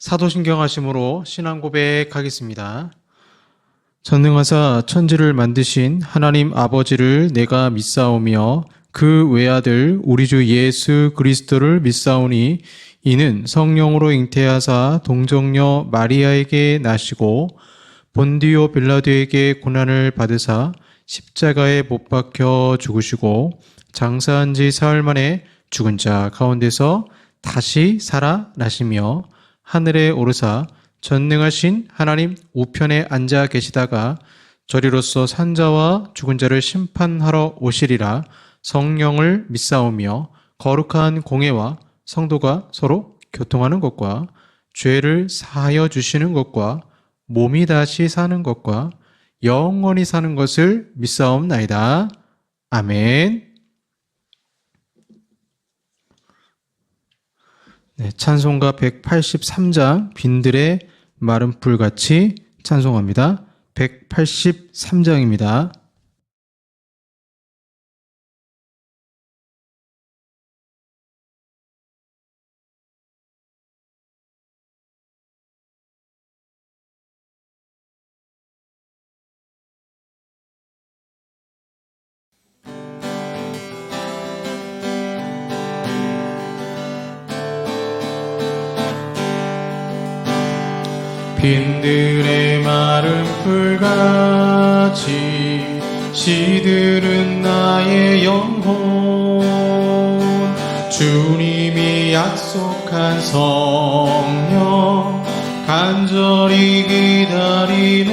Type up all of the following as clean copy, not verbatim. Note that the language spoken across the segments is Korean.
사도신경하심으로 신앙 고백하겠습니다. 전능하사 천지를 만드신 하나님 아버지를 내가 믿사오며 그 외아들 우리 주 예수 그리스도를 믿사오니 이는 성령으로 잉태하사 동정녀 마리아에게 나시고 본디오 빌라도에게 고난을 받으사 십자가에 못 박혀 죽으시고 장사한 지 사흘 만에 죽은 자 가운데서 다시 살아나시며 하늘에 오르사 전능하신 하나님 우편에 앉아 계시다가 저리로서 산자와 죽은 자를 심판하러 오시리라. 성령을 믿사오며 거룩한 공예와 성도가 서로 교통하는 것과 죄를 사하여 주시는 것과 몸이 다시 사는 것과 영원히 사는 것을 믿사옵나이다. 아멘. 네, 찬송가 183장 빈들의 마른 풀같이 찬송합니다. 183장입니다. 빈들의 마른 풀같이 시들은 나의 영혼 주님이 약속한 성령 간절히 기다리네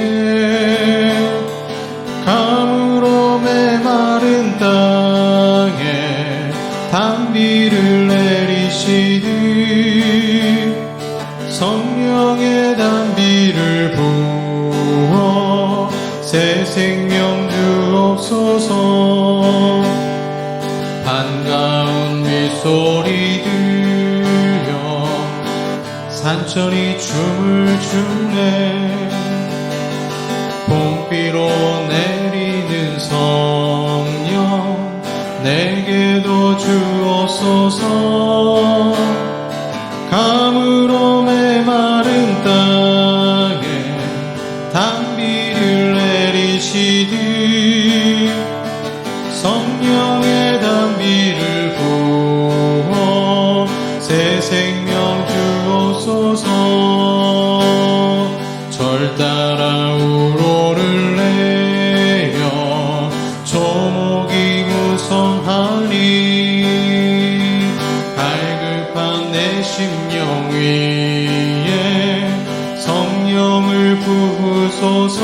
가물어 메마른 땅에 단비를 내리시듯 성령의 단비를 부어 새 생명 주옵소서 반가운 미소리 들려 산천이 춤을 추네 봄비로 내리는 성령 내게도 주옵소서 가물어 메마른 땅에 단비를 내리시듯 성령의 단비를 부어 새 생명 주옵소서 절 따라 우로를 내며 조목이 구성하니 갈급한 내 심령 위에 성령을 부으소서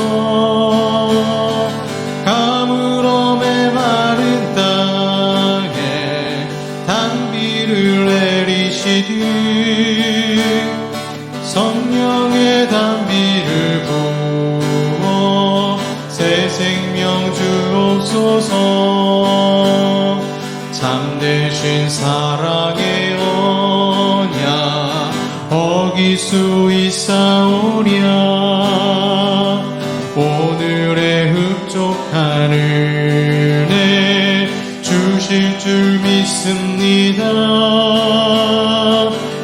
가물어 메마른 땅에 단비를 내리시듯 성령의 단비를 부어 새 생명 주옵소서 참되신 사랑의 언약 어길 수 있사오랴 오늘의 흡족한 은혜 주실 줄 믿습니다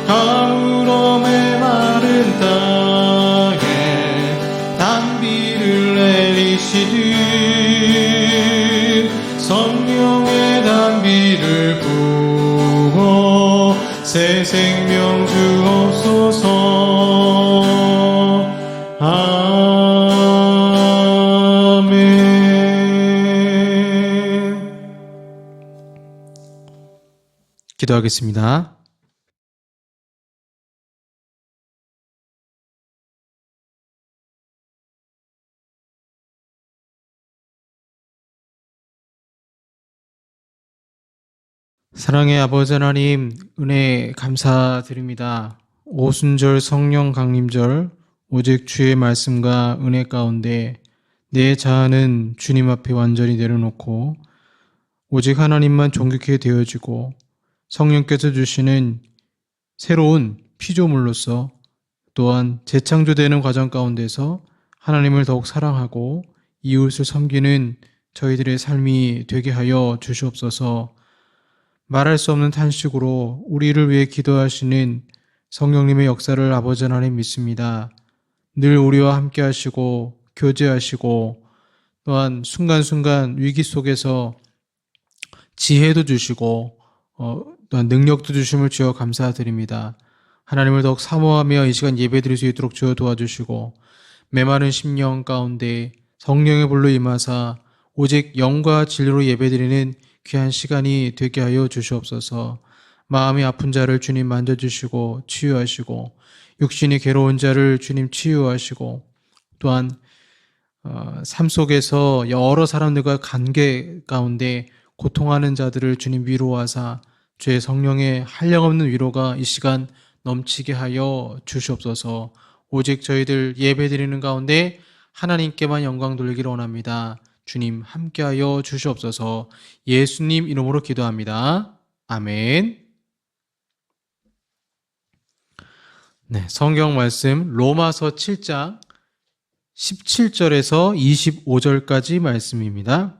가물어 메마른 땅에 단비를 내리시듯 성령의 단비를 부어 새 생명 주옵소서 아멘. 기도하겠습니다. 사랑의 아버지 하나님, 은혜 감사드립니다. 오순절 성령 강림절, 오직 주의 말씀과 은혜 가운데 내 자아는 주님 앞에 완전히 내려놓고 오직 하나님만 존귀케 되어지고 성령께서 주시는 새로운 피조물로서 또한 재창조되는 과정 가운데서 하나님을 더욱 사랑하고 이웃을 섬기는 저희들의 삶이 되게 하여 주시옵소서. 말할 수 없는 탄식으로 우리를 위해 기도하시는 성령님의 역사를 아버지 하나님 믿습니다. 늘 우리와 함께 하시고 교제하시고 또한 순간순간 위기 속에서 지혜도 주시고 또한 능력도 주심을 주여 감사드립니다. 하나님을 더욱 사모하며 이 시간 예배드릴 수 있도록 주여 도와주시고 메마른 심령 가운데 성령의 불로 임하사 오직 영과 진리로 예배드리는 귀한 시간이 되게 하여 주시옵소서. 마음이 아픈 자를 주님 만져주시고 치유하시고 육신이 괴로운 자를 주님 치유하시고 또한 삶 속에서 여러 사람들과 관계 가운데 고통하는 자들을 주님 위로하사 주의 성령의 한량없는 위로가 이 시간 넘치게 하여 주시옵소서. 오직 저희들 예배드리는 가운데 하나님께만 영광 돌리기를 원합니다. 주님 함께하여 주시옵소서. 예수님 이름으로 기도합니다. 아멘. 네, 성경 말씀 로마서 7장 17절에서 25절까지 말씀입니다.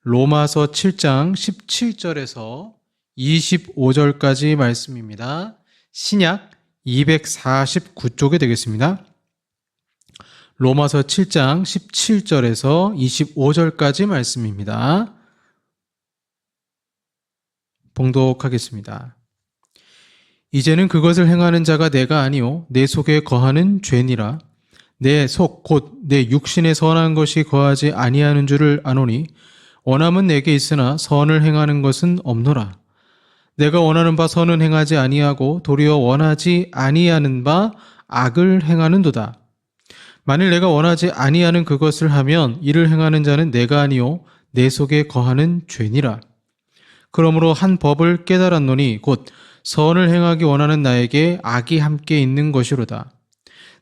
로마서 7장 17절에서 25절까지 말씀입니다. 신약 249쪽에 되겠습니다. 로마서 7장 17절에서 25절까지 말씀입니다. 봉독하겠습니다. 이제는 그것을 행하는 자가 내가 아니요 내 속에 거하는 죄니라. 내 속 곧 내 육신에 선한 것이 거하지 아니하는 줄을 아노니 원함은 내게 있으나 선을 행하는 것은 없노라. 내가 원하는 바 선은 행하지 아니하고 도리어 원하지 아니하는 바 악을 행하는도다. 만일 내가 원하지 아니하는 그것을 하면 이를 행하는 자는 내가 아니요 내 속에 거하는 죄니라. 그러므로 한 법을 깨달았노니 곧 선을 행하기 원하는 나에게 악이 함께 있는 것이로다.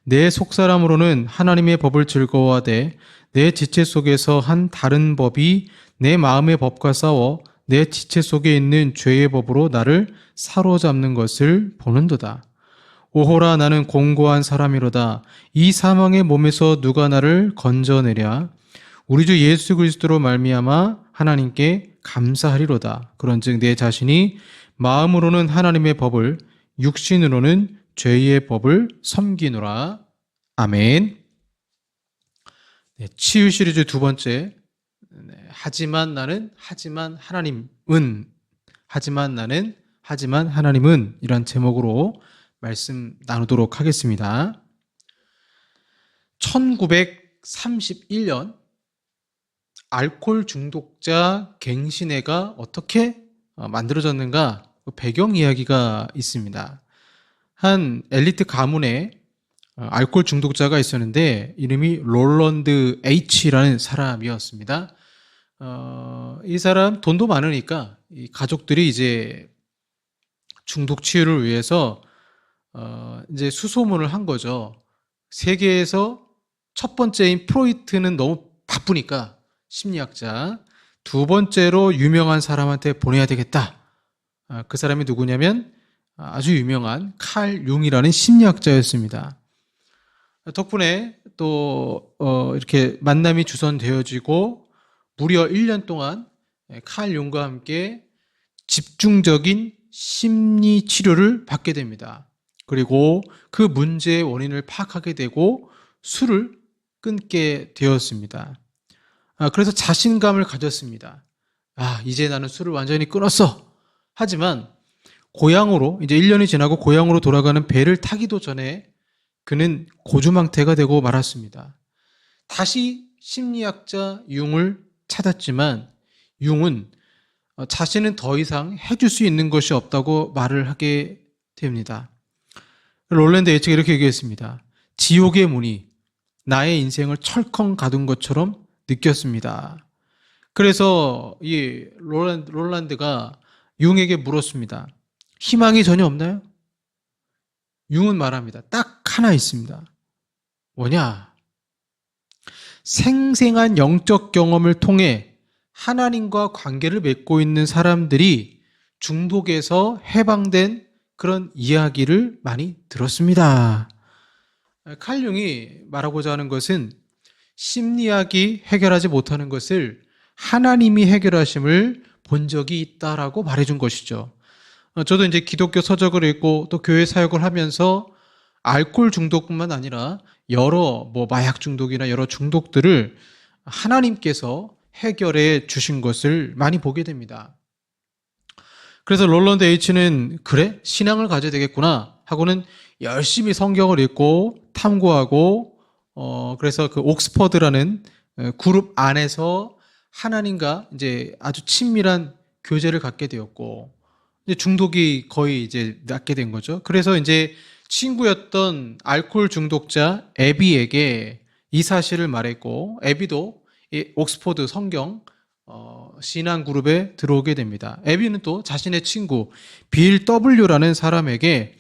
내 속사람으로는 하나님의 법을 즐거워하되 내 지체 속에서 한 다른 법이 내 마음의 법과 싸워 내 지체 속에 있는 죄의 법으로 나를 사로잡는 것을 보는도다. 오호라 나는 공고한 사람이로다. 이 사망의 몸에서 누가 나를 건져내랴. 우리 주 예수 그리스도로 말미암아 하나님께 감사하리로다. 그런즉 내 자신이 마음으로는 하나님의 법을 육신으로는 죄의 법을 섬기노라. 아멘. 네, 치유 시리즈 두 번째. 하지만 나는 하지만 하나님은 이란 제목으로 말씀 나누도록 하겠습니다. 1931년 알코올 중독자 갱신회가 어떻게 만들어졌는가 배경 이야기가 있습니다. 한 엘리트 가문에 알코올 중독자가 있었는데 이름이 롤런드 H라는 사람이었습니다. 이 사람 돈도 많으니까 이 가족들이 이제 중독 치유를 위해서 이제 수소문을 한 거죠. 세계에서 첫 번째인 프로이트는 너무 바쁘니까 심리학자, 두 번째로 유명한 사람한테 보내야 되겠다. 그 사람이 누구냐면 아주 유명한 칼 융이라는 심리학자였습니다. 덕분에 또 이렇게 만남이 주선되어지고 무려 1년 동안 칼 융과 함께 집중적인 심리 치료를 받게 됩니다. 그리고 그 문제의 원인을 파악하게 되고 술을 끊게 되었습니다. 그래서 자신감을 가졌습니다. 이제 나는 술을 완전히 끊었어. 하지만 고향으로 이제 1년이 지나고 고향으로 돌아가는 배를 타기도 전에 그는 고주망태가 되고 말았습니다. 다시 심리학자 융을 찾았지만 융은 자신은 더 이상 해줄 수 있는 것이 없다고 말을 하게 됩니다. 롤랜드 H가 이렇게 얘기했습니다. 지옥의 문이 나의 인생을 철컹 가둔 것처럼 느꼈습니다. 그래서 이 롤란드가 융에게 물었습니다. 희망이 전혀 없나요? 융은 말합니다. 딱 하나 있습니다. 뭐냐? 생생한 영적 경험을 통해 하나님과 관계를 맺고 있는 사람들이 중독에서 해방된 그런 이야기를 많이 들었습니다. 칼 융이 말하고자 하는 것은 심리학이 해결하지 못하는 것을 하나님이 해결하심을 본 적이 있다라고 말해준 것이죠. 저도 이제 기독교 서적을 읽고 또 교회 사역을 하면서 알코올 중독뿐만 아니라 여러 마약 중독이나 여러 중독들을 하나님께서 해결해 주신 것을 많이 보게 됩니다. 그래서 롤런드 H는 그래? 신앙을 가져야 되겠구나 하고는 열심히 성경을 읽고 탐구하고 그래서 그 옥스퍼드라는 그룹 안에서 하나님과 이제 아주 친밀한 교제를 갖게 되었고 이제 중독이 거의 이제 낫게 된 거죠. 그래서 이제 친구였던 알코올 중독자 애비에게 이 사실을 말했고 애비도 이 옥스퍼드 성경 신앙 그룹에 들어오게 됩니다. 애비는 또 자신의 친구 빌 W라는 사람에게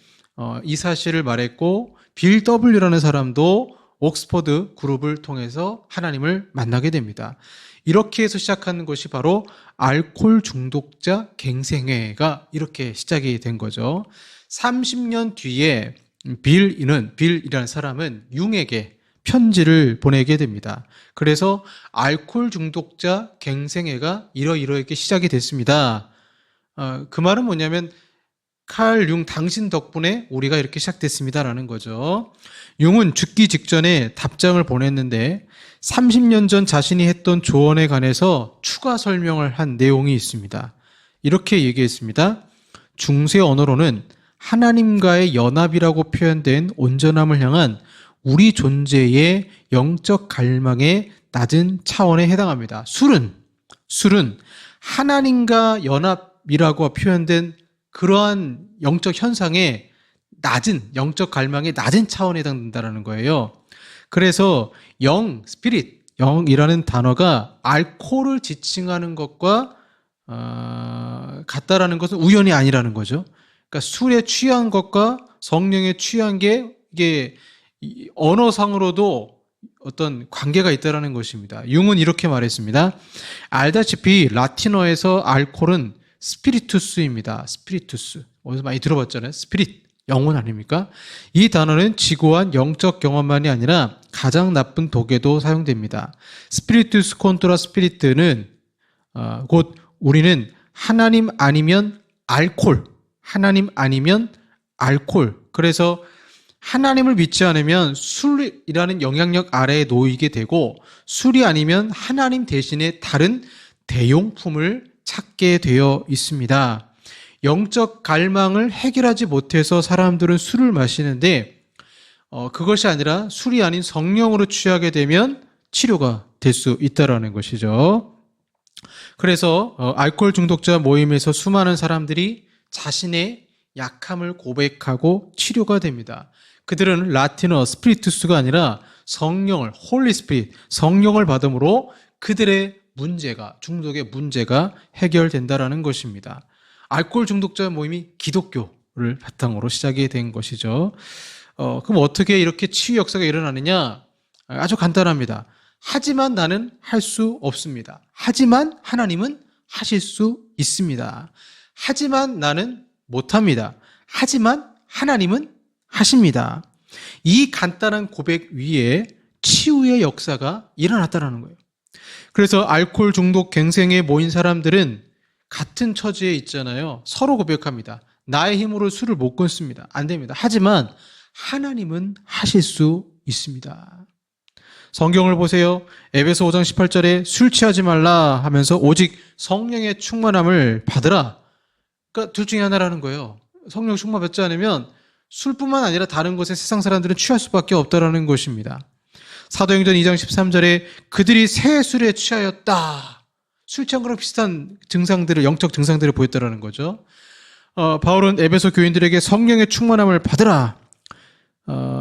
이 사실을 말했고 빌 W라는 사람도 옥스퍼드 그룹을 통해서 하나님을 만나게 됩니다. 이렇게 해서 시작하는 것이 바로 알코올 중독자 갱생회가 이렇게 시작이 된 거죠. 30년 뒤에 빌이라는 사람은 융에게 편지를 보내게 됩니다. 그래서 알코올 중독자 갱생회가 이러이러하게 시작이 됐습니다. 그 말은 뭐냐면 칼 융 당신 덕분에 우리가 이렇게 시작됐습니다라는 거죠. 융은 죽기 직전에 답장을 보냈는데 30년 전 자신이 했던 조언에 관해서 추가 설명을 한 내용이 있습니다. 이렇게 얘기했습니다. 중세 언어로는 하나님과의 연합이라고 표현된 온전함을 향한 우리 존재의 영적 갈망의 낮은 차원에 해당합니다. 술은 하나님과 연합이라고 표현된 그러한 영적 현상의 낮은 영적 갈망의 낮은 차원에 해당된다는 거예요. 그래서 영이라는 단어가 알코올을 지칭하는 것과 같다라는 것은 우연이 아니라는 거죠. 그러니까 술에 취한 것과 성령에 취한 게 이게 언어상으로도 어떤 관계가 있다라는 것입니다. 융은 이렇게 말했습니다. 알다시피 라틴어에서 알코올은 스피리투스입니다. 스피리투스. 어디서 많이 들어봤잖아요. 스피릿, 영혼 아닙니까? 이 단어는 지고한 영적 경험만이 아니라 가장 나쁜 독에도 사용됩니다. 스피리투스 콘트라 스피리트는 곧 우리는 하나님 아니면 알코올, 그래서 하나님을 믿지 않으면 술이라는 영향력 아래에 놓이게 되고 술이 아니면 하나님 대신에 다른 대용품을 찾게 되어 있습니다. 영적 갈망을 해결하지 못해서 사람들은 술을 마시는데 그것이 아니라 술이 아닌 성령으로 취하게 되면 치료가 될 수 있다는 것이죠. 그래서 알코올 중독자 모임에서 수많은 사람들이 자신의 약함을 고백하고 치료가 됩니다. 그들은 라틴어 스피리투스가 아니라 성령을 홀리 스피릿, 성령을 받음으로 그들의 중독의 문제가 해결된다라는 것입니다. 알코올 중독자 모임이 기독교를 바탕으로 시작이 된 것이죠. 그럼 어떻게 이렇게 치유 역사가 일어나느냐? 아주 간단합니다. 하지만 나는 할 수 없습니다. 하지만 하나님은 하실 수 있습니다. 하지만 나는 못합니다. 하지만 하나님은 하십니다. 이 간단한 고백 위에 치유의 역사가 일어났다는 거예요. 그래서 알코올 중독 갱생에 모인 사람들은 같은 처지에 있잖아요. 서로 고백합니다. 나의 힘으로 술을 못 끊습니다. 안 됩니다. 하지만 하나님은 하실 수 있습니다. 성경을 보세요. 에베소 5장 18절에 술 취하지 말라 하면서 오직 성령의 충만함을 받으라. 그러니까 둘 중에 하나라는 거예요. 성령 충만 받지 않으면 술뿐만 아니라 다른 것에 세상 사람들은 취할 수밖에 없다라는 것입니다. 사도행전 2장 13절에 그들이 새 술에 취하였다. 술 취한 거랑 비슷한 증상들을, 영적 증상들을 보였다라는 거죠. 바울은 에베소 교인들에게 성령의 충만함을 받으라.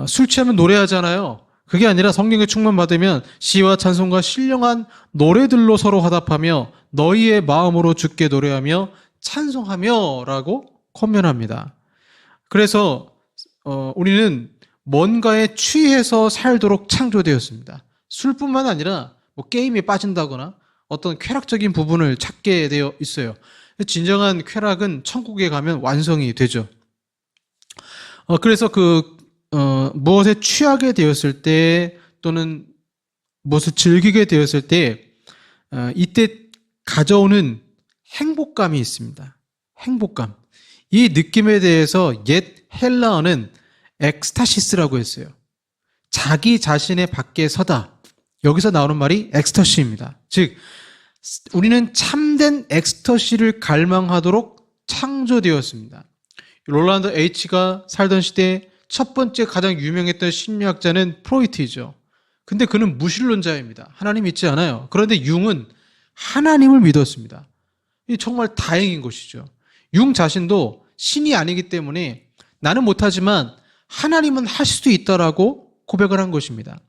술 취하면 노래하잖아요. 그게 아니라 성령의 충만 받으면 시와 찬송과 신령한 노래들로 서로 화답하며 너희의 마음으로 주께 노래하며 찬송하며 라고 권면합니다. 그래서 우리는 뭔가에 취해서 살도록 창조되었습니다. 술뿐만 아니라 게임에 빠진다거나 어떤 쾌락적인 부분을 찾게 되어 있어요. 진정한 쾌락은 천국에 가면 완성이 되죠. 그래서 무엇에 취하게 되었을 때 또는 무엇을 즐기게 되었을 때 이때 가져오는 행복감이 있습니다. 행복감. 이 느낌에 대해서 옛 헬라어는 엑스타시스라고 했어요. 자기 자신의 밖에 서다. 여기서 나오는 말이 엑스터시입니다. 즉 우리는 참된 엑스터시를 갈망하도록 창조되었습니다. 롤란드 H가 살던 시대 첫 번째 가장 유명했던 심리학자는 프로이트이죠. 근데 그는 무신론자입니다. 하나님 믿지 않아요. 그런데 융은 하나님을 믿었습니다. 이 정말 다행인 것이죠. 융 자신도 신이 아니기 때문에 나는 못하지만 하나님은 하실 수도 있다라고 고백을 한 것입니다.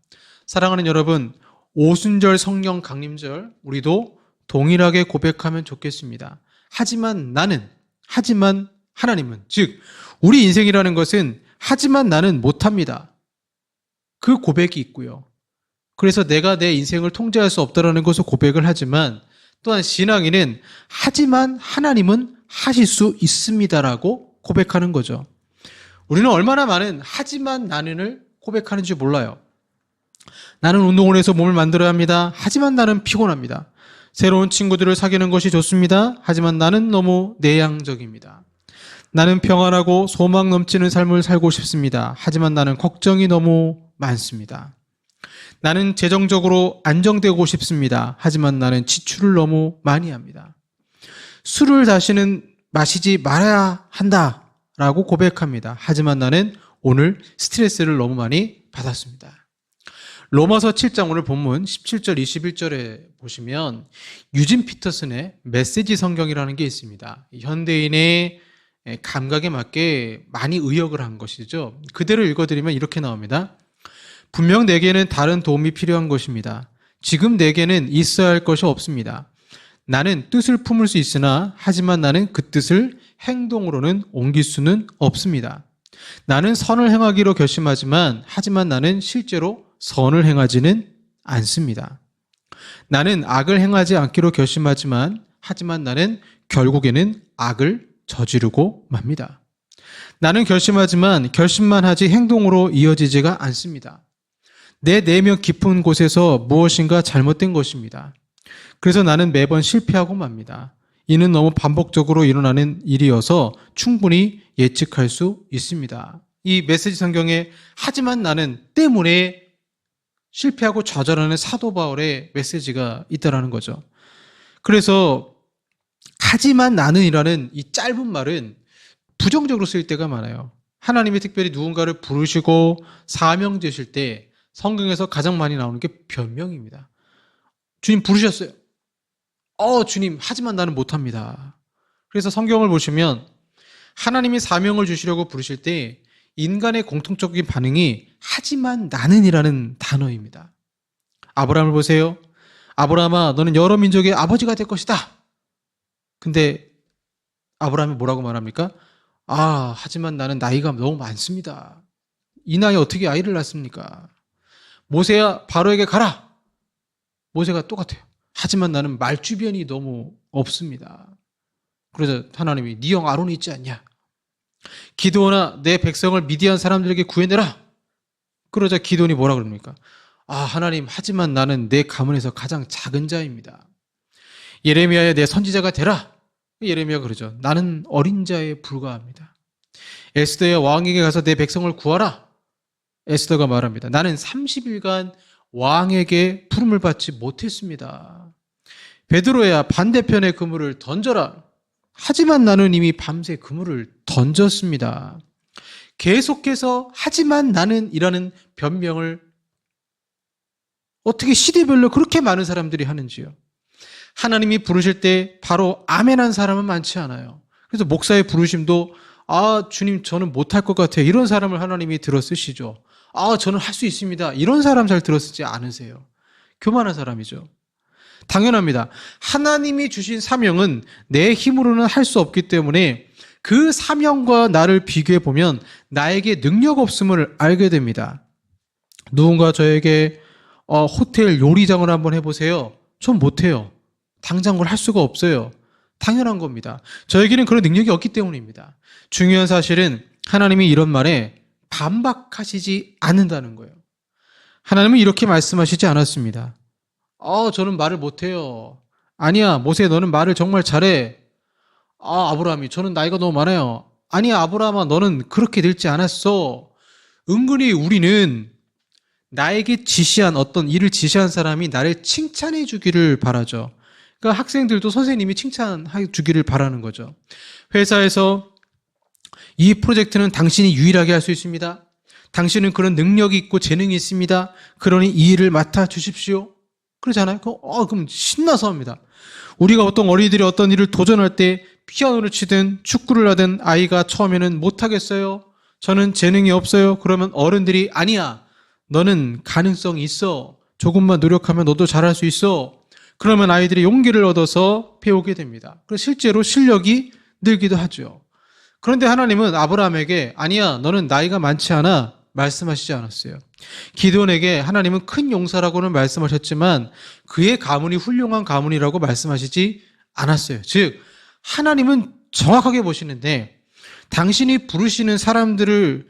사랑하는 여러분, 오순절 성령 강림절 우리도 동일하게 고백하면 좋겠습니다. 하지만 하나님은, 즉 우리 인생이라는 것은 하지만 나는 못합니다. 그 고백이 있고요. 그래서 내가 내 인생을 통제할 수 없다라는 것을 고백을 하지만 또한 신앙인은 하지만 하나님은 하실 수 있습니다라고 고백하는 거죠. 우리는 얼마나 많은 하지만 나는을 고백하는지 몰라요. 나는 운동을 해서 몸을 만들어야 합니다. 하지만 나는 피곤합니다. 새로운 친구들을 사귀는 것이 좋습니다. 하지만 나는 너무 내향적입니다. 나는 평안하고 소망 넘치는 삶을 살고 싶습니다. 하지만 나는 걱정이 너무 많습니다. 나는 재정적으로 안정되고 싶습니다. 하지만 나는 지출을 너무 많이 합니다. 술을 다시는 마시지 말아야 한다라고 고백합니다. 하지만 나는 오늘 스트레스를 너무 많이 받았습니다. 로마서 7장 오늘 본문 17절 21절에 보시면 유진 피터슨의 메시지 성경이라는 게 있습니다. 현대인의 감각에 맞게 많이 의역을 한 것이죠. 그대로 읽어드리면 이렇게 나옵니다. 분명 내게는 다른 도움이 필요한 것입니다. 지금 내게는 있어야 할 것이 없습니다. 나는 뜻을 품을 수 있으나 하지만 나는 그 뜻을 행동으로는 옮길 수는 없습니다. 나는 선을 행하기로 결심하지만 하지만 나는 실제로 선을 행하지는 않습니다. 나는 악을 행하지 않기로 결심하지만 하지만 나는 결국에는 악을 저지르고 맙니다. 나는 결심하지만 결심만 하지 행동으로 이어지지가 않습니다. 내 내면 깊은 곳에서 무엇인가 잘못된 것입니다. 그래서 나는 매번 실패하고 맙니다. 이는 너무 반복적으로 일어나는 일이어서 충분히 예측할 수 있습니다. 이 메시지 성경에 하지만 나는 때문에 실패하고 좌절하는 사도 바울의 메시지가 있다라는 거죠. 그래서 하지만 나는이라는 이 짧은 말은 부정적으로 쓰일 때가 많아요. 하나님이 특별히 누군가를 부르시고 사명 주실 때 성경에서 가장 많이 나오는 게 변명입니다. 주님 부르셨어요. 주님, 하지만 나는 못합니다. 그래서 성경을 보시면 하나님이 사명을 주시려고 부르실 때 인간의 공통적인 반응이 하지만 나는이라는 단어입니다. 아브라함을 보세요. 아브라함아, 너는 여러 민족의 아버지가 될 것이다. 근데 아브라함이 뭐라고 말합니까? 하지만 나는 나이가 너무 많습니다. 이 나이에 어떻게 아이를 낳습니까? 모세야, 바로에게 가라. 모세가 똑같아요. 하지만 나는 말주변이 너무 없습니다. 그래서 하나님이 네 형 아론이 있지 않냐? 기드온아, 내 백성을 미디안 사람들에게 구해내라. 그러자 기드온이 뭐라 그럽니까? 하나님, 하지만 나는 내 가문에서 가장 작은 자입니다. 예레미야야, 내 선지자가 되라. 예레미야가 그러죠. 나는 어린 자에 불과합니다. 에스더야, 왕에게 가서 내 백성을 구하라. 에스더가 말합니다. 나는 30일간 왕에게 부름을 받지 못했습니다. 베드로야, 반대편의 그물을 던져라. 하지만 나는 이미 밤새 그물을 던졌습니다. 계속해서 하지만 나는 이라는 변명을 어떻게 시대별로 그렇게 많은 사람들이 하는지요. 하나님이 부르실 때 바로 아멘한 사람은 많지 않아요. 그래서 목사의 부르심도 주님 저는 못할 것 같아요. 이런 사람을 하나님이 들어 쓰시죠. 저는 할 수 있습니다. 이런 사람 잘 들어 쓰지 않으세요. 교만한 사람이죠. 당연합니다. 하나님이 주신 사명은 내 힘으로는 할 수 없기 때문에 그 사명과 나를 비교해 보면 나에게 능력 없음을 알게 됩니다. 누군가 저에게 호텔 요리장을 한번 해보세요. 전 못해요. 당장 그걸 할 수가 없어요. 당연한 겁니다. 저에게는 그런 능력이 없기 때문입니다. 중요한 사실은 하나님이 이런 말에 반박하시지 않는다는 거예요. 하나님은 이렇게 말씀하시지 않았습니다. 저는 말을 못해요. 아니야, 모세 너는 말을 정말 잘해. 아브라함이 저는 나이가 너무 많아요. 아니 아브라함아 너는 그렇게 늙지 않았어. 은근히 우리는 나에게 지시한 어떤 일을 지시한 사람이 나를 칭찬해 주기를 바라죠. 그러니까 학생들도 선생님이 칭찬해 주기를 바라는 거죠. 회사에서 이 프로젝트는 당신이 유일하게 할 수 있습니다. 당신은 그런 능력이 있고 재능이 있습니다. 그러니 이 일을 맡아 주십시오. 그러잖아요. 그럼 신나서 합니다. 우리가 어떤 어린이들이 어떤 일을 도전할 때 피아노를 치든 축구를 하든 아이가 처음에는 못하겠어요. 저는 재능이 없어요. 그러면 어른들이 아니야. 너는 가능성이 있어. 조금만 노력하면 너도 잘할 수 있어. 그러면 아이들이 용기를 얻어서 배우게 됩니다. 그래서 실제로 실력이 늘기도 하죠. 그런데 하나님은 아브라함에게 아니야. 너는 나이가 많지 않아. 말씀하시지 않았어요. 기드온에게 하나님은 큰 용사라고는 말씀하셨지만 그의 가문이 훌륭한 가문이라고 말씀하시지 않았어요. 즉 하나님은 정확하게 보시는데 당신이 부르시는 사람들을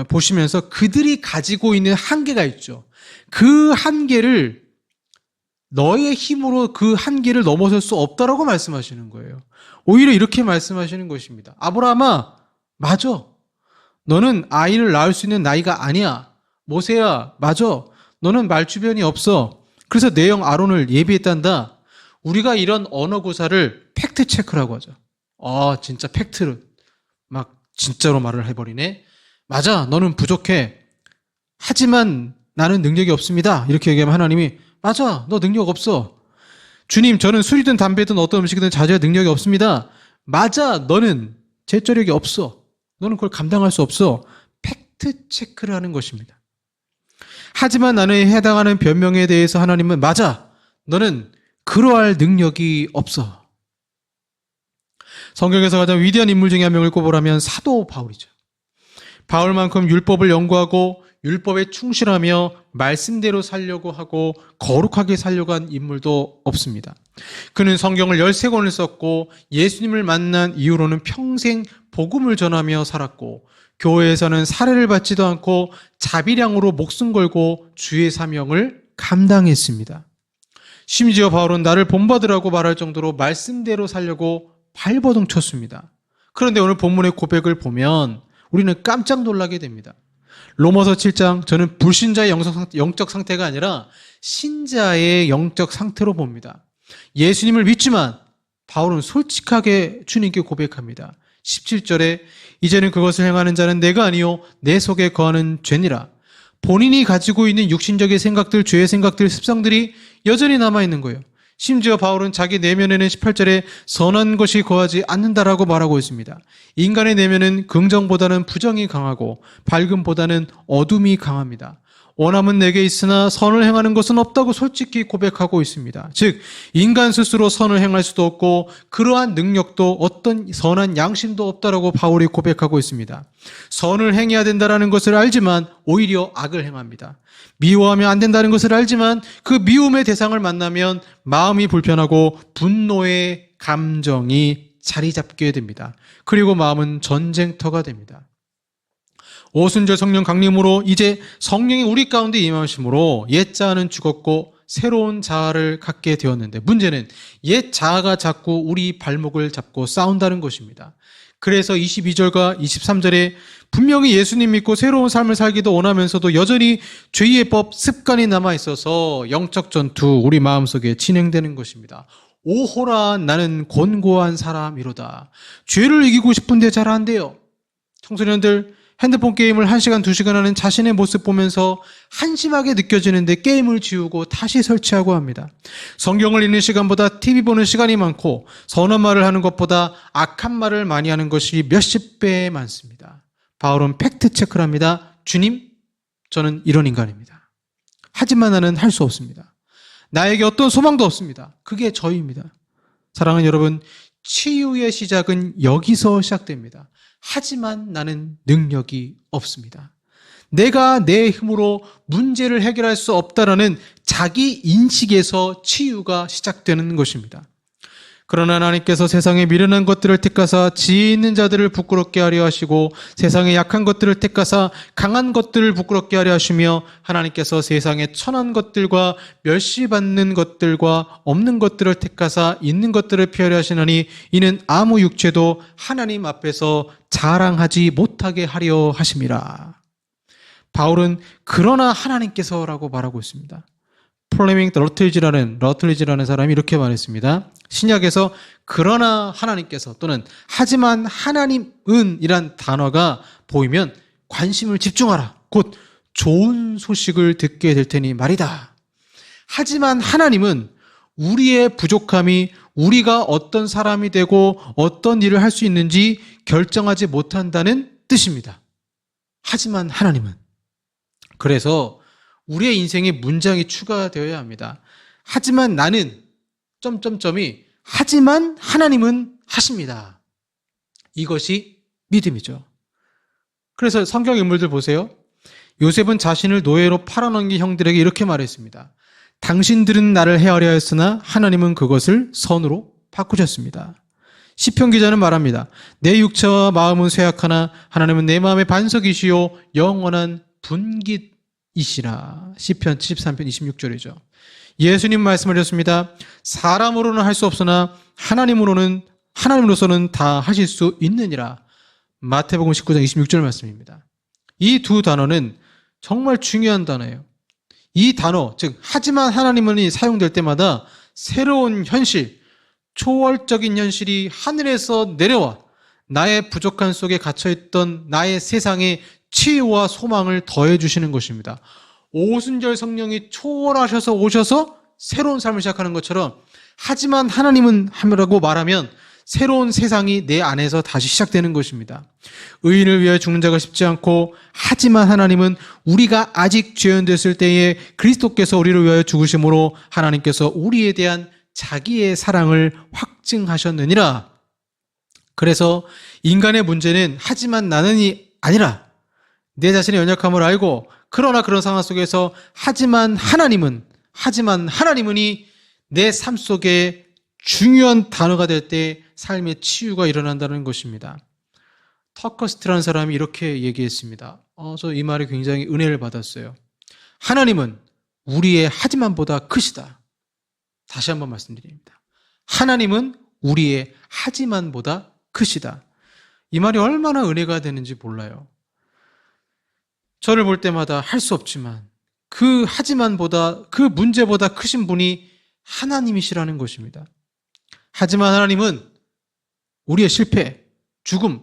보시면서 그들이 가지고 있는 한계가 있죠. 그 한계를 너의 힘으로 그 한계를 넘어설 수 없다라고 말씀하시는 거예요. 오히려 이렇게 말씀하시는 것입니다. 아브라함아, 맞아. 너는 아이를 낳을 수 있는 나이가 아니야. 모세야, 맞아. 너는 말주변이 없어. 그래서 내 형 아론을 예비했단다. 우리가 이런 언어 구사를 팩트 체크라고 하죠. 진짜 팩트를 막 진짜로 말을 해버리네. 맞아, 너는 부족해. 하지만 나는 능력이 없습니다. 이렇게 얘기하면 하나님이 맞아, 너 능력 없어. 주님, 저는 술이든 담배든 어떤 음식이든 자제할 능력이 없습니다. 맞아, 너는 제저력이 없어. 너는 그걸 감당할 수 없어. 팩트 체크를 하는 것입니다. 하지만 나는 해당하는 변명에 대해서 하나님은 맞아, 너는 그러할 능력이 없어. 성경에서 가장 위대한 인물 중에 한 명을 꼽으라면 사도 바울이죠. 바울만큼 율법을 연구하고 율법에 충실하며 말씀대로 살려고 하고 거룩하게 살려고 한 인물도 없습니다. 그는 성경을 13권을 썼고 예수님을 만난 이후로는 평생 복음을 전하며 살았고 교회에서는 사례를 받지도 않고 자비량으로 목숨 걸고 주의 사명을 감당했습니다. 심지어 바울은 나를 본받으라고 말할 정도로 말씀대로 살려고 발버둥 쳤습니다. 그런데 오늘 본문의 고백을 보면 우리는 깜짝 놀라게 됩니다. 로마서 7장, 저는 불신자의 영적 상태가 아니라 신자의 영적 상태로 봅니다. 예수님을 믿지만 바울은 솔직하게 주님께 고백합니다. 17절에 이제는 그것을 행하는 자는 내가 아니요 내 속에 거하는 죄니라. 본인이 가지고 있는 육신적인 생각들, 죄의 생각들, 습성들이 여전히 남아있는 거예요. 심지어 바울은 자기 내면에는 18절에 선한 것이 거하지 않는다라고 말하고 있습니다. 인간의 내면은 긍정보다는 부정이 강하고 밝음보다는 어둠이 강합니다. 원함은 내게 있으나 선을 행하는 것은 없다고 솔직히 고백하고 있습니다. 즉 인간 스스로 선을 행할 수도 없고 그러한 능력도 어떤 선한 양심도 없다라고 바울이 고백하고 있습니다. 선을 행해야 된다는 것을 알지만 오히려 악을 행합니다. 미워하면 안 된다는 것을 알지만 그 미움의 대상을 만나면 마음이 불편하고 분노의 감정이 자리 잡게 됩니다. 그리고 마음은 전쟁터가 됩니다. 오순절 성령 강림으로 이제 성령이 우리 가운데 임하심으로 옛 자아는 죽었고 새로운 자아를 갖게 되었는데 문제는 옛 자아가 자꾸 우리 발목을 잡고 싸운다는 것입니다. 그래서 22절과 23절에 분명히 예수님 믿고 새로운 삶을 살기도 원하면서도 여전히 죄의 법, 습관이 남아있어서 영적 전투 우리 마음속에 진행되는 것입니다. 오호라 나는 곤고한 사람이로다. 죄를 이기고 싶은데 잘 안 돼요. 청소년들 핸드폰 게임을 1시간, 2시간 하는 자신의 모습 보면서 한심하게 느껴지는데 게임을 지우고 다시 설치하고 합니다. 성경을 읽는 시간보다 TV 보는 시간이 많고 선한 말을 하는 것보다 악한 말을 많이 하는 것이 몇십 배 많습니다. 바울은 팩트 체크를 합니다. 주님, 저는 이런 인간입니다. 하지만 나는 할 수 없습니다. 나에게 어떤 소망도 없습니다. 그게 저입니다. 사랑하는 여러분, 치유의 시작은 여기서 시작됩니다. 하지만 나는 능력이 없습니다. 내가 내 힘으로 문제를 해결할 수 없다라는 자기 인식에서 치유가 시작되는 것입니다. 그러나 하나님께서 세상에 미련한 것들을 택하사 지혜 있는 자들을 부끄럽게 하려 하시고 세상에 약한 것들을 택하사 강한 것들을 부끄럽게 하려 하시며 하나님께서 세상에 천한 것들과 멸시받는 것들과 없는 것들을 택하사 있는 것들을 피하려 하시나니 이는 아무 육체도 하나님 앞에서 자랑하지 못하게 하려 하심이라. 바울은 그러나 하나님께서라고 말하고 있습니다. 플레밍 러틀리지라는 사람이 이렇게 말했습니다. 신약에서 그러나 하나님께서 또는 하지만 하나님은 이란 단어가 보이면 관심을 집중하라. 곧 좋은 소식을 듣게 될 테니 말이다. 하지만 하나님은 우리의 부족함이 우리가 어떤 사람이 되고 어떤 일을 할 수 있는지 결정하지 못한다는 뜻입니다. 하지만 하나님은. 그래서 우리의 인생에 문장이 추가되어야 합니다. 하지만 나는 점점점이 하지만 하나님은 하십니다. 이것이 믿음이죠. 그래서 성경 인물들 보세요. 요셉은 자신을 노예로 팔아넘긴 형들에게 이렇게 말했습니다. 당신들은 나를 헤아려 했으나 하나님은 그것을 선으로 바꾸셨습니다. 시편 기자는 말합니다. 내 육체와 마음은 쇠약하나 하나님은 내 마음의 반석이시요 영원한 분깃이시라. 시편 73편 26절이죠. 예수님 말씀하셨습니다. 사람으로는 할 수 없으나 하나님으로서는 다 하실 수 있느니라. 마태복음 19장 26절 말씀입니다. 이 두 단어는 정말 중요한 단어예요. 이 단어, 즉 하지만 하나님은 사용될 때마다 새로운 현실, 초월적인 현실이 하늘에서 내려와 나의 부족한 속에 갇혀있던 나의 세상에 치유와 소망을 더해 주시는 것입니다. 오순절 성령이 초월하셔서 오셔서 새로운 삶을 시작하는 것처럼 하지만 하나님은 하라고 말하면 새로운 세상이 내 안에서 다시 시작되는 것입니다. 의인을 위하여 죽는 자가 쉽지 않고 하지만 하나님은 우리가 아직 죄인됐을 때에 그리스도께서 우리를 위하여 죽으심으로 하나님께서 우리에 대한 자기의 사랑을 확증하셨느니라. 그래서 인간의 문제는 하지만 나는이 아니라 내 자신의 연약함을 알고 그러나 그런 상황 속에서 하지만 하나님은이 내 삶 속에 중요한 단어가 될 때 삶의 치유가 일어난다는 것입니다. 터커스트라는 사람이 이렇게 얘기했습니다. 저 이 말에 굉장히 은혜를 받았어요. 하나님은 우리의 하지만보다 크시다. 다시 한번 말씀드립니다. 하나님은 우리의 하지만보다 크시다. 이 말이 얼마나 은혜가 되는지 몰라요. 저를 볼 때마다 할 수 없지만 그 하지만보다 그 문제보다 크신 분이 하나님이시라는 것입니다. 하지만 하나님은 우리의 실패, 죽음,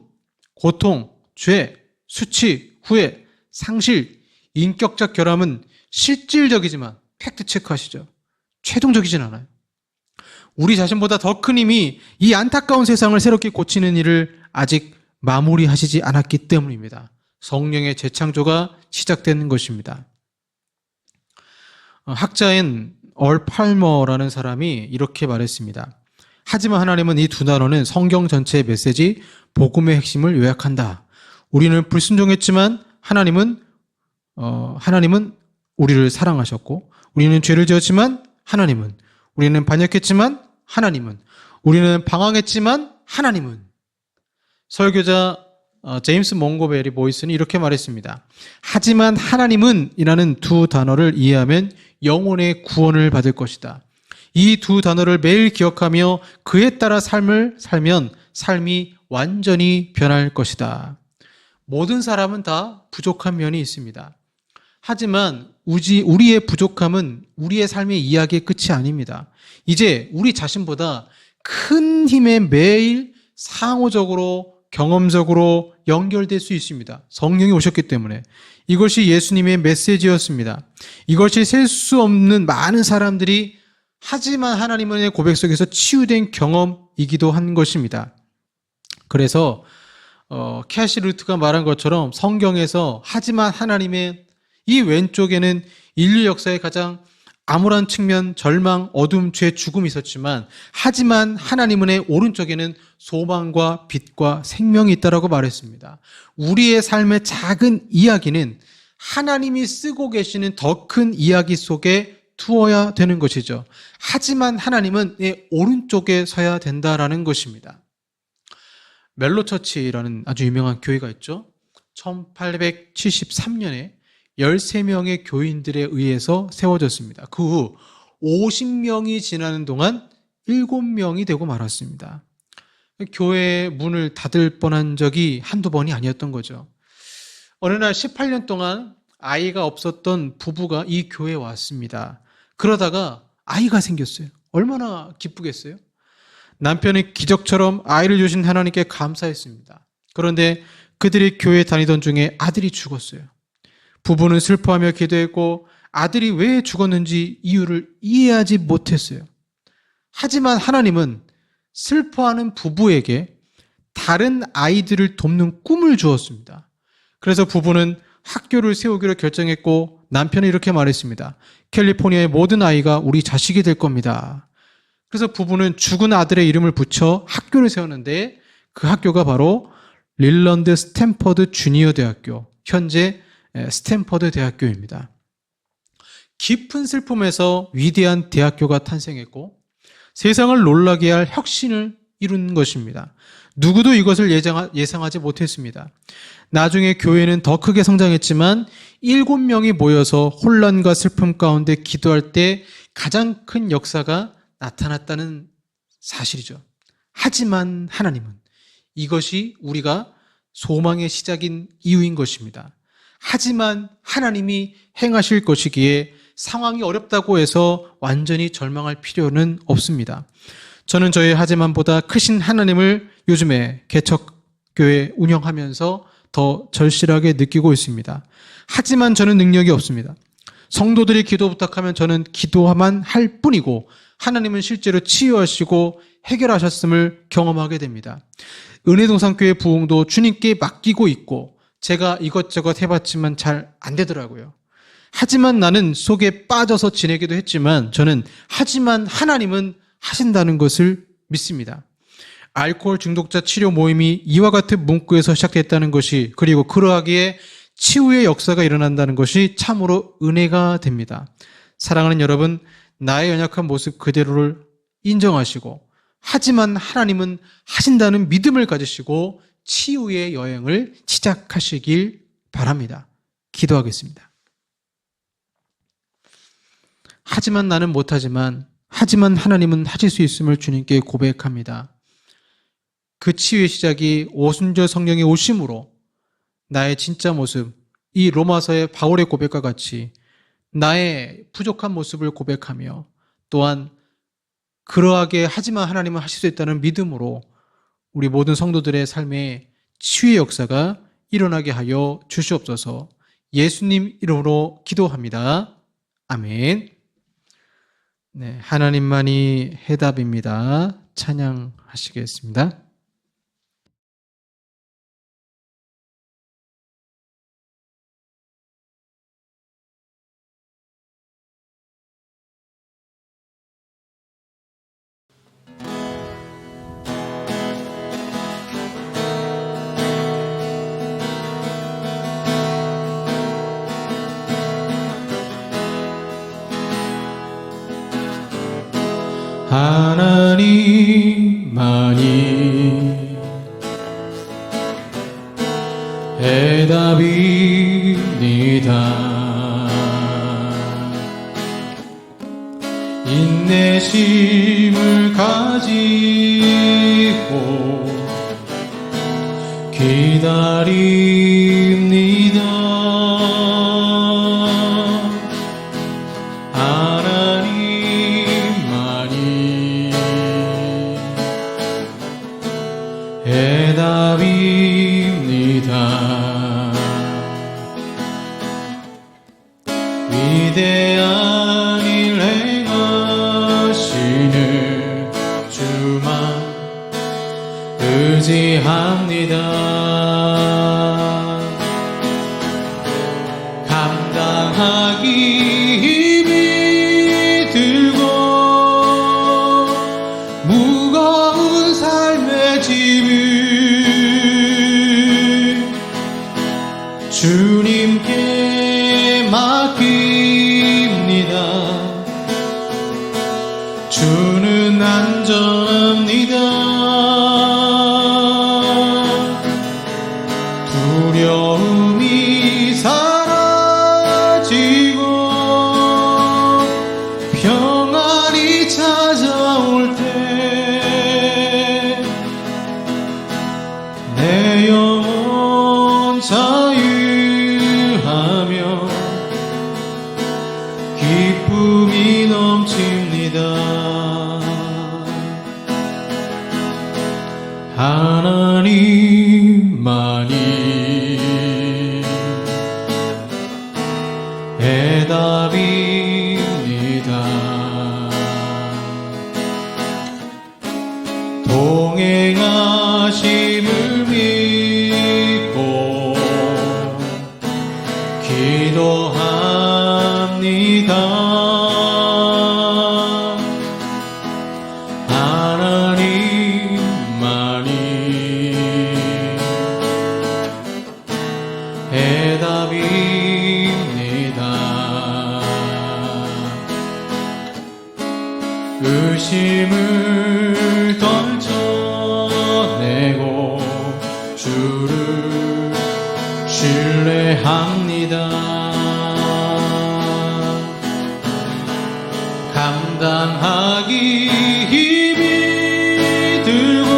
고통, 죄, 수치, 후회, 상실, 인격적 결함은 실질적이지만 팩트 체크하시죠. 최종적이진 않아요. 우리 자신보다 더 큰 힘이 이 안타까운 세상을 새롭게 고치는 일을 아직 마무리하시지 않았기 때문입니다. 성령의 재창조가 시작되는 것입니다. 학자인 얼 팔머라는 사람이 이렇게 말했습니다. 하지만 하나님은 이 두 단어는 성경 전체의 메시지, 복음의 핵심을 요약한다. 우리는 불순종했지만 하나님은 우리를 사랑하셨고, 우리는 죄를 지었지만 우리는 반역했지만 우리는 방황했지만 설교자 제임스 몽고베리 보이스는 이렇게 말했습니다. 하지만 하나님은 이라는 두 단어를 이해하면 영혼의 구원을 받을 것이다. 이 두 단어를 매일 기억하며 그에 따라 삶을 살면 삶이 완전히 변할 것이다. 모든 사람은 다 부족한 면이 있습니다. 하지만 우리의 부족함은 우리의 삶의 이야기의 끝이 아닙니다. 이제 우리 자신보다 큰 힘에 매일 상호적으로 경험적으로 연결될 수 있습니다. 성령이 오셨기 때문에. 이것이 예수님의 메시지였습니다. 이것이 셀 수 없는 많은 사람들이 하지만 하나님의 고백 속에서 치유된 경험이기도 한 것입니다. 그래서 캐시 루트가 말한 것처럼 성경에서 하지만 하나님의 이 왼쪽에는 인류 역사의 가장 암울한 측면, 절망, 어둠, 죄, 죽음이 있었지만 하지만 하나님의 오른쪽에는 소망과 빛과 생명이 있다라고 말했습니다. 우리의 삶의 작은 이야기는 하나님이 쓰고 계시는 더 큰 이야기 속에 두어야 되는 것이죠. 하지만 하나님은 내 오른쪽에 서야 된다라는 것입니다. 멜로처치라는 아주 유명한 교회가 있죠. 1873년에 13명의 교인들에 의해서 세워졌습니다. 그 후 50명이 지나는 동안 7명이 되고 말았습니다. 교회 문을 닫을 뻔한 적이 한두 번이 아니었던 거죠. 어느 날 18년 동안 아이가 없었던 부부가 이 교회에 왔습니다. 그러다가 아이가 생겼어요. 얼마나 기쁘겠어요? 남편이 기적처럼 아이를 주신 하나님께 감사했습니다. 그런데 그들이 교회 다니던 중에 아들이 죽었어요. 부부는 슬퍼하며 기도했고 아들이 왜 죽었는지 이유를 이해하지 못했어요. 하지만 하나님은 슬퍼하는 부부에게 다른 아이들을 돕는 꿈을 주었습니다. 그래서 부부는 학교를 세우기로 결정했고 남편이 이렇게 말했습니다. 캘리포니아의 모든 아이가 우리 자식이 될 겁니다. 그래서 부부는 죽은 아들의 이름을 붙여 학교를 세웠는데 그 학교가 바로 릴런드 스탠퍼드 주니어 대학교, 현재 스탠퍼드 대학교입니다. 깊은 슬픔에서 위대한 대학교가 탄생했고 세상을 놀라게 할 혁신을 이룬 것입니다. 누구도 이것을 예상하지 못했습니다. 나중에 교회는 더 크게 성장했지만 7명이 모여서 혼란과 슬픔 가운데 기도할 때 가장 큰 역사가 나타났다는 사실이죠. 하지만 하나님은 이것이 우리가 소망의 시작인 이유인 것입니다. 하지만 하나님이 행하실 것이기에 상황이 어렵다고 해서 완전히 절망할 필요는 없습니다. 저는 저의 하지만보다 크신 하나님을 요즘에 개척교회 운영하면서 더 절실하게 느끼고 있습니다. 하지만 저는 능력이 없습니다. 성도들이 기도 부탁하면 저는 기도만 할 뿐이고 하나님은 실제로 치유하시고 해결하셨음을 경험하게 됩니다. 은혜동산교회 부흥도 주님께 맡기고 있고 제가 이것저것 해봤지만 잘 안 되더라고요. 하지만 나는 속에 빠져서 지내기도 했지만 저는 하지만 하나님은 하신다는 것을 믿습니다. 알코올 중독자 치료 모임이 이와 같은 문구에서 시작됐다는 것이 그리고 그러하기에 치유의 역사가 일어난다는 것이 참으로 은혜가 됩니다. 사랑하는 여러분, 나의 연약한 모습 그대로를 인정하시고 하지만 하나님은 하신다는 믿음을 가지시고 치유의 여행을 시작하시길 바랍니다. 기도하겠습니다. 하지만 나는 못하지만 하지만 하나님은 하실 수 있음을 주님께 고백합니다. 그 치유의 시작이 오순절 성령의 오심으로 나의 진짜 모습, 이 로마서의 바울의 고백과 같이 나의 부족한 모습을 고백하며 또한 그러하게 하지만 하나님은 하실 수 있다는 믿음으로 우리 모든 성도들의 삶에 치유의 역사가 일어나게 하여 주시옵소서. 예수님 이름으로 기도합니다. 아멘. 네, 하나님만이 해답입니다. 찬양하시겠습니다. 하나님만이 해답입니다. 인내심을 가지고 기다립니다. 해답입니다. 위대한 일 행하시는 주만 의지합니다. 감당하기 힘이 들고 무거운 삶의 짐을 주님께 맡깁니다. 안전합니다. 두려움이 사라지고 평안이 찾아올 때 내 영혼 자유하며 기쁨이 넘칩니다. 하나님만이 해답입니다. 동행하심을 믿고 기도합니다. 하나님만이 해답입니다. 의심을 던져내고 주를 신뢰합니다. 감당하기 힘이 들고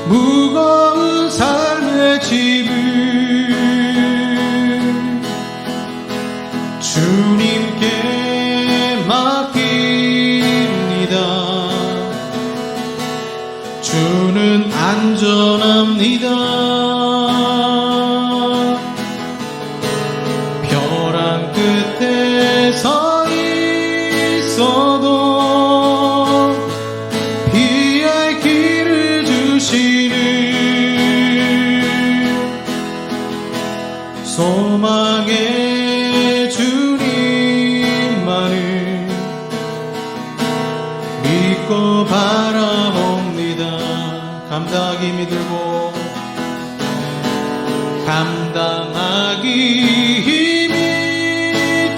무거운 삶의 짐을 주님께 맡깁니다. 주는 안전합니다. 벼랑 끝에 서 있어도 피할 길을 주시는 소망의 주님만을 믿고 바라봅니다. 감당하기 힘이 들고 감당하기 힘이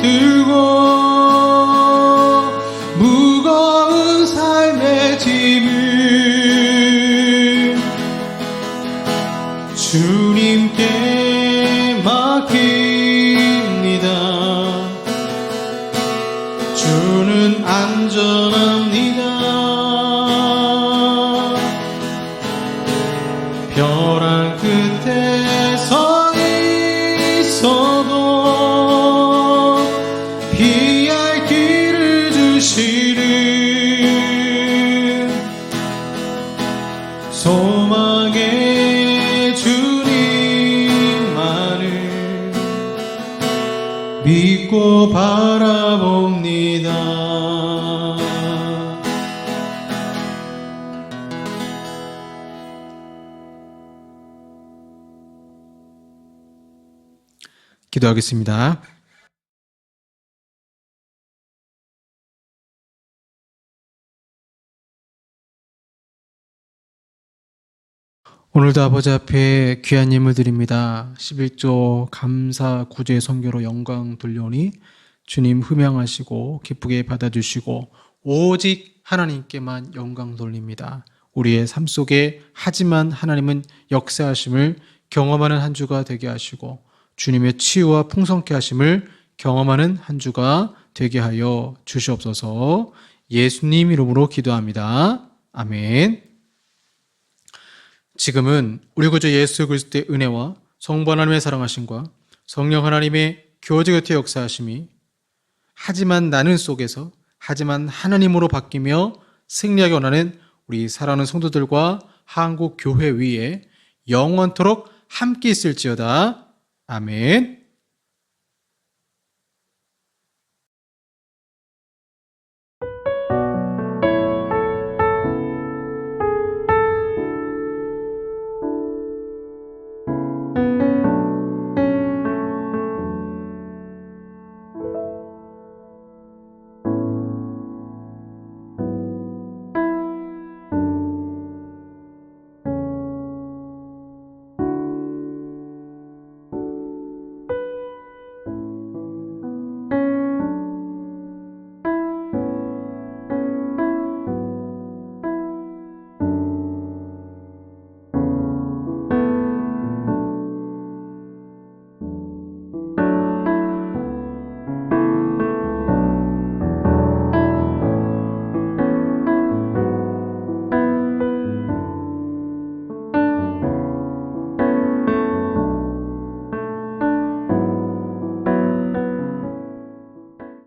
들고 무거운 삶의 짐을 주님께 맡깁니다. 주는 안전합니다. 벼랑 끝에 서 있어도 피할 길을 주시는 소망의 주님만을 믿고 바라봅니다. 기도하겠습니다. 오늘도 아버지 앞에 귀한 예물 드립니다. 11조 감사 구제 선교로 영광 돌려오니 주님 흠양하시고 기쁘게 받아주시고 오직 하나님께만 영광 돌립니다. 우리의 삶 속에 하지만 하나님은 역사하심을 경험하는 한 주가 되게 하시고 주님의 치유와 풍성케 하심을 경험하는 한 주가 되게 하여 주시옵소서. 예수님 이름으로 기도합니다. 아멘. 지금은 우리 구주 예수 그리스도의 은혜와 성부 하나님의 사랑하심과 성령 하나님의 교제 곁에 역사하심이 하지만 나는 속에서 하지만 하나님으로 바뀌며 승리하기 원하는 우리 사랑하는 성도들과 한국 교회 위에 영원토록 함께 있을지어다. 아멘.